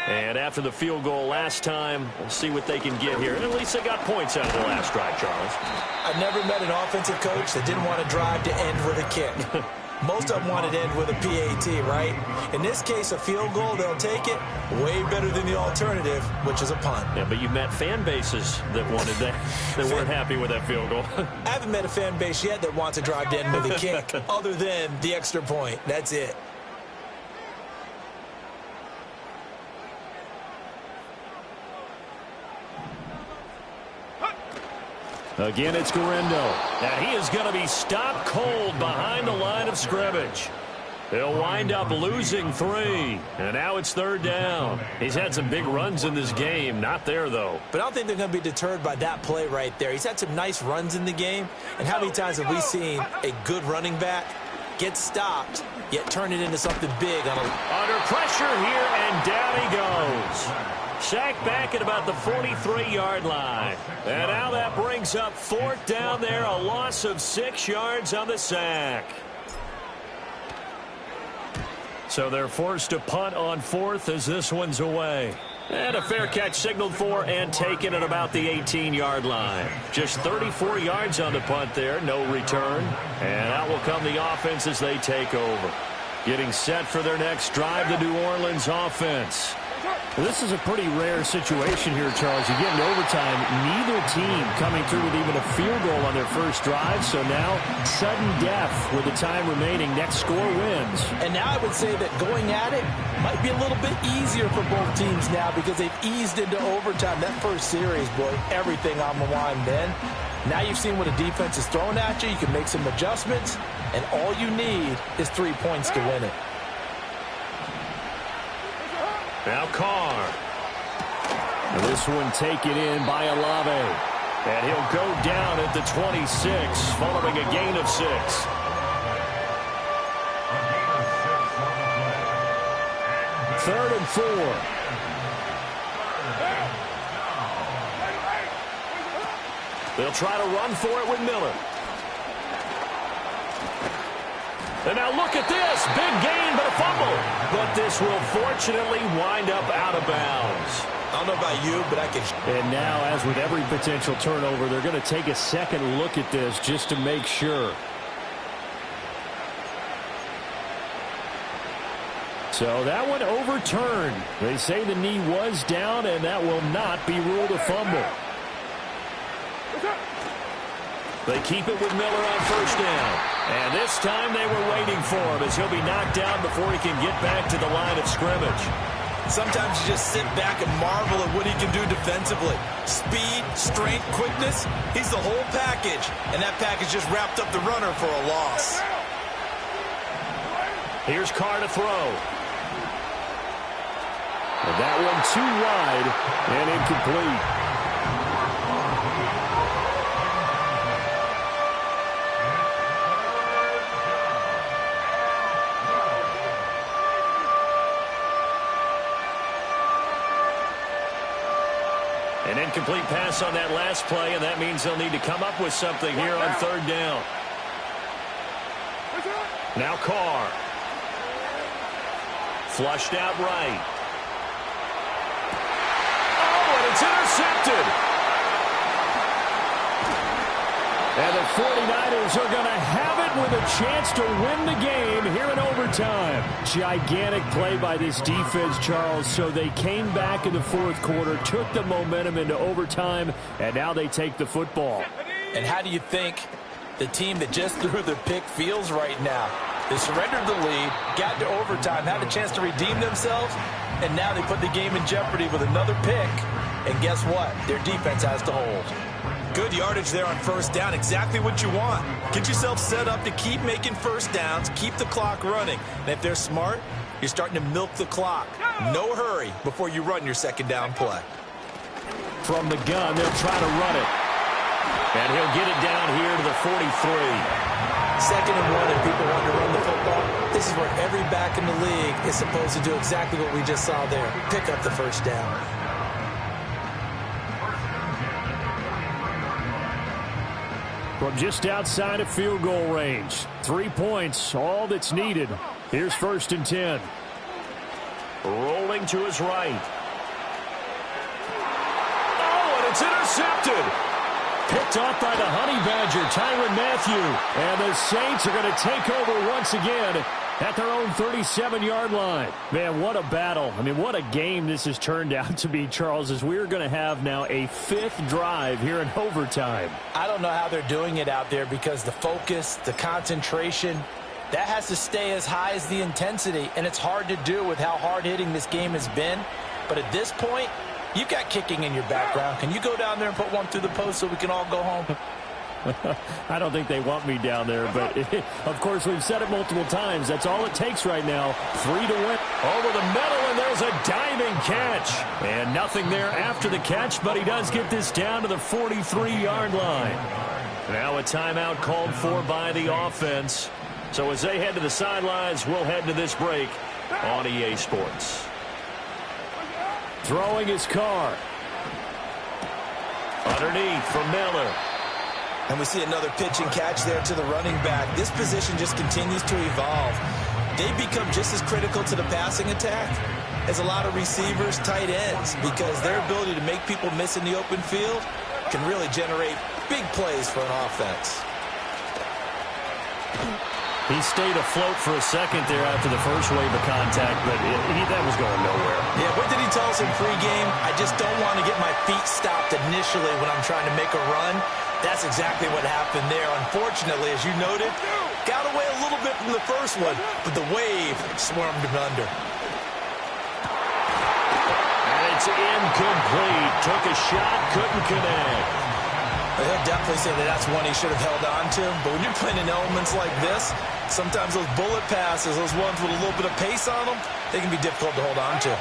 And after the field goal last time, we'll see what they can get here. And at least they got points out of the last drive, Charles. I've never met an offensive coach that didn't want to drive to end with a kick. Most of them want it to end with a PAT, right? In this case, a field goal, they'll take it. Way better than the alternative, which is a punt. Yeah, but you've met fan bases that wanted that, that weren't happy with that field goal. I haven't met a fan base yet that wants to drive to end with a kick, other than the extra point. That's it. Again, it's Guerrero. And he is going to be stopped cold behind the line of scrimmage. He'll wind up losing 3. And now it's 3rd down. He's had some big runs in this game. Not there, though. But I don't think they're going to be deterred by that play right there. He's had some nice runs in the game. And how many times have we seen a good running back get stopped, yet turn it into something big on a... Under pressure here, and down he goes. Sacked back at about the 43-yard line. And now that brings up 4th down there, a loss of 6 yards on the sack. So they're forced to punt on 4th as this one's away. And a fair catch signaled for and taken at about the 18-yard line. Just 34 yards on the punt there, no return. And out will come the offense as they take over. Getting set for their next drive, the New Orleans offense. Well, this is a pretty rare situation here, Charles. You get into overtime, neither team coming through with even a field goal on their first drive. So now, sudden death with the time remaining. Next score wins. And now I would say that going at it might be a little bit easier for both teams now because they've eased into overtime. That first series, boy, everything on the line then. Now you've seen what a defense is throwing at you. You can make some adjustments, and all you need is 3 points to win it. Now Carr. And this one taken in by Olave. And he'll go down at the 26, following a gain of 6. Third and 4. They'll try to run for it with Miller. And now look at this. Big gain, but a fumble. But this will fortunately wind up out of bounds. I don't know about you, but I can. And now, as with every potential turnover, they're going to take a second look at this just to make sure. So that one overturned. They say the knee was down, and that will not be ruled a fumble. They keep it with Miller on first down. And this time they were waiting for him as he'll be knocked down before he can get back to the line of scrimmage. Sometimes you just sit back and marvel at what he can do defensively. Speed, strength, quickness. He's the whole package. And that package just wrapped up the runner for a loss. Here's Carr to throw. And that one too wide and incomplete. An incomplete pass on that last play, and that means they'll need to come up with something here on third down. Now Carr. Flushed out right. Oh, and it's intercepted. And the 49ers are going to have it with a chance to win the game here in overtime. Gigantic play by this defense, Charles. So they came back in the fourth quarter, took the momentum into overtime, and now they take the football. And how do you think the team that just threw the pick feels right now? They surrendered the lead, got to overtime, had a chance to redeem themselves, and now they put the game in jeopardy with another pick. And guess what? Their defense has to hold. Good yardage there on first down. Exactly what you want. Get yourself set up to keep making first downs, keep the clock running. And if they're smart, you're starting to milk the clock. No hurry before you run your second down play. From the gun, they'll try to run it. And he'll get it down here to the 43. Second and 1, and people want to run the football. This is where every back in the league is supposed to do exactly what we just saw there. Pick up the first down. From just outside of field goal range. 3 points, all that's needed. Here's first and 10. Rolling to his right. Oh, and it's intercepted. Picked off by the Honey Badger, Tyrann Mathieu. And the Saints are going to take over once again at their own 37-yard line. Man, what a battle. I mean, what a game this has turned out to be, Charles, as we're going to have now a 5th drive here in overtime. I don't know how they're doing it out there because the focus, the concentration, that has to stay as high as the intensity, and it's hard to do with how hard-hitting this game has been. But at this point, you've got kicking in your background. Can you go down there and put one through the post so we can all go home? I don't think they want me down there, but of course we've said it multiple times. That's all it takes right now. 3 to win. Over the middle, and there's a diving catch. And nothing there after the catch, but he does get this down to the 43-yard line. Now a timeout called for by the offense. So as they head to the sidelines, we'll head to this break on EA Sports. Throwing his Carr. Underneath from Miller. And we see another pitch and catch there to the running back. This position just continues to evolve. They become just as critical to the passing attack as a lot of receivers, tight ends, because their ability to make people miss in the open field can really generate big plays for an offense. He stayed afloat for a second there after the first wave of contact, but that was going nowhere. Yeah, what did he tell us in pregame? I just don't want to get my feet stopped initially when I'm trying to make a run. That's exactly what happened there. Unfortunately, as you noted, got away a little bit from the first one, but the wave swarmed him under. And it's incomplete. Took a shot, couldn't connect. He'll definitely say that that's one he should have held on to. But when you're playing in elements like this, sometimes those bullet passes, those ones with a little bit of pace on them, they can be difficult to hold on to.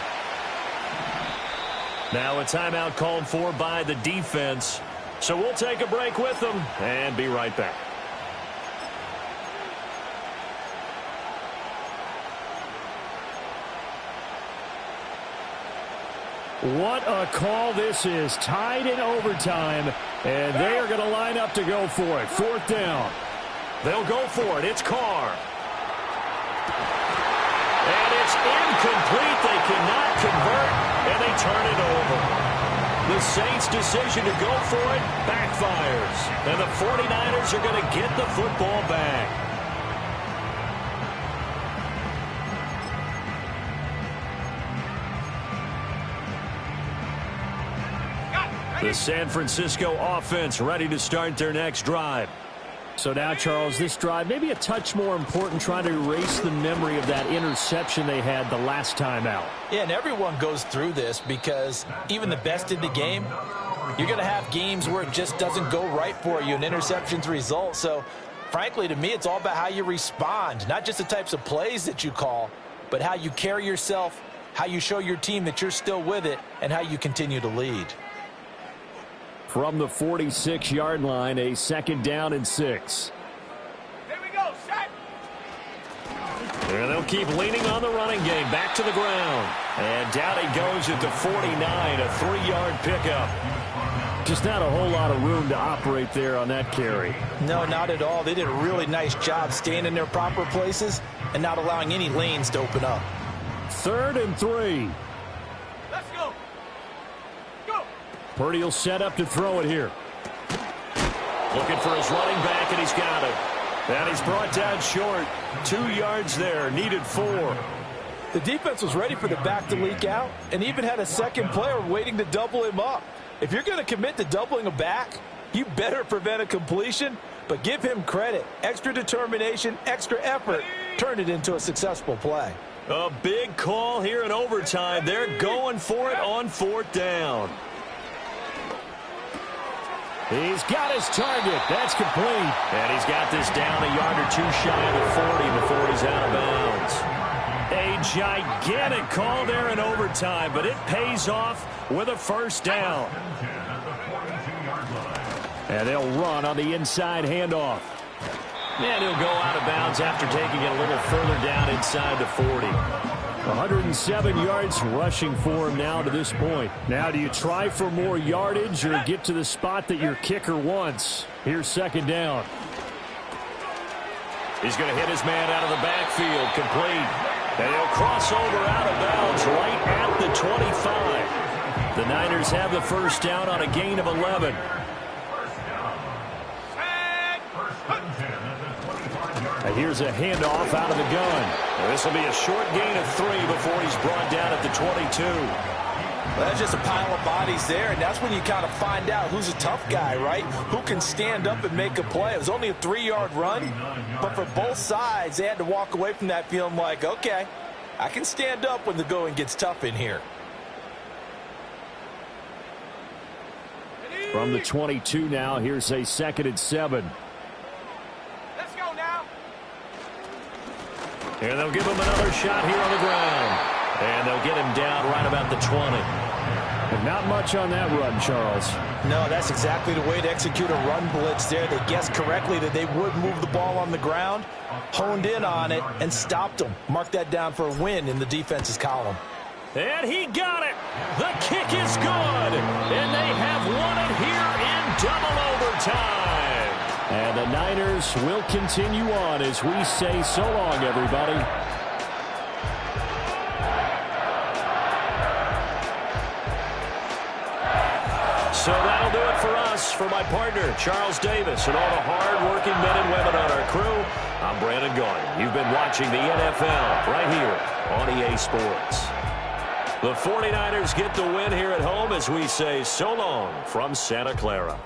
Now a timeout called for by the defense. So we'll take a break with them and be right back. What a call this is. Tied in overtime, and they are going to line up to go for it. 4th down. They'll go for it. It's Carr. And it's incomplete. They cannot convert, and they turn it over. The Saints' decision to go for it backfires. And the 49ers are going to get the football back. The San Francisco offense ready to start their next drive. So now, Charles, this drive maybe a touch more important, trying to erase the memory of that interception they had the last time out. Yeah, and everyone goes through this because even the best in the game, you're going to have games where it just doesn't go right for you, and interceptions result. So, frankly, to me, it's all about how you respond, not just the types of plays that you call, but how you carry yourself, how you show your team that you're still with it, and how you continue to lead. From the 46-yard line, a 2nd down and 6. Here we go, set. And they'll keep leaning on the running game. Back to the ground. And down he goes at the 49, a 3-yard pickup. Just not a whole lot of room to operate there on that carry. No, not at all. They did a really nice job staying in their proper places and not allowing any lanes to open up. 3rd and 3. Let's go. Go. Purdy will set up to throw it here. Looking for his running back, and he's got it. And he's brought down short. 2 yards there, needed 4. The defense was ready for the back to leak out and even had a second player waiting to double him up. If you're going to commit to doubling a back, you better prevent a completion, but give him credit. Extra determination, extra effort, turn it into a successful play. A big call here in overtime. They're going for it on 4th down. He's got his target. That's complete. And he's got this down a yard or 2 shy of the 40 before he's out of bounds. A gigantic call there in overtime, but it pays off with a 1st down. And they'll run on the inside handoff. And he'll go out of bounds after taking it a little further down inside the 40. 107 yards rushing for him now to this point. Now, do you try for more yardage or get to the spot that your kicker wants? Here's 2nd down. He's going to hit his man out of the backfield, complete. And he'll cross over out of bounds right at the 25. The Niners have the 1st down on a gain of 11. And here's a handoff out of the gun. This will be a short gain of 3 before he's brought down at the 22. Well, that's just a pile of bodies there, and that's when you kind of find out who's a tough guy, right? Who can stand up and make a play. It was only a 3-yard run, but for both sides, they had to walk away from that feeling like, okay, I can stand up when the going gets tough in here. From the 22 now, here's a 2nd and 7. Let's go now. And they'll give him another shot here on the ground. And they'll get him down right about the 20. And not much on that run, Charles. No, that's exactly the way to execute a run blitz there. They guessed correctly that they would move the ball on the ground, honed in on it, and stopped them. Mark that down for a win in the defense's column. And he got it. The kick is good. And they have won it here in double overtime. And the Niners will continue on as we say so long, everybody. So that'll do it for us. For my partner, Charles Davis, and all the hard-working men and women on our crew, I'm Brandon Gaudin. You've been watching the NFL right here on EA Sports. The 49ers get the win here at home as we say so long from Santa Clara.